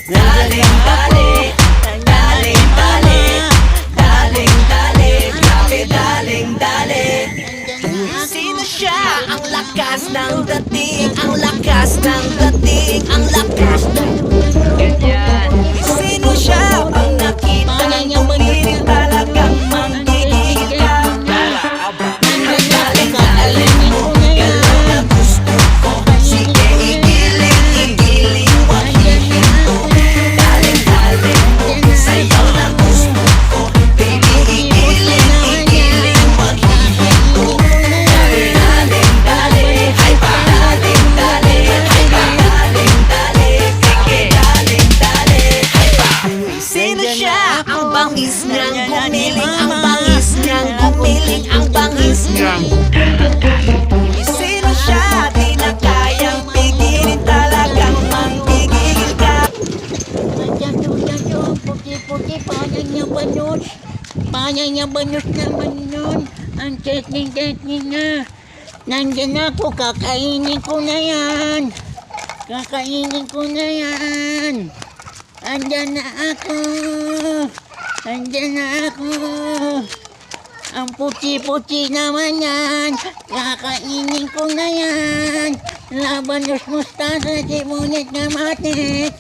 Daling dali, daling dali, daling dali, grabe daling dali. Sino siya? Ang lakas ng dating, ang lakas ng dating, ang lakas ng ganyan. Sino siya? Pag nakita mo pilit talagang manggigil ka. Daling daling mo, galaw na gusto ko. Sige igiling, igiling, wag hihinto. Daling daling mo, sayaw na gusto ko. Baby igiling, igiling, wag hihinto. Daling dali, ay pa daling dali, ay pa daling dali, grabe daling dali, ay pa. Sino siya? Ang bangis niyang gumiling, ang bangis niyang gumiling, ang bangis niyang. Sino siya? Di na kayang pigilin, talagang manggigil ka. Puti-puti, parang niya banus. Parang niya banus naman yun. Ang technique na. Nandyan ako, kakainin ko na yan. Kakainin ko na yan. Andyan na ako. Andyan na ako. Ang puti-puti naman yan. Kakainin ko na yan. Labanos, mustasa, sibuyas, kamatis.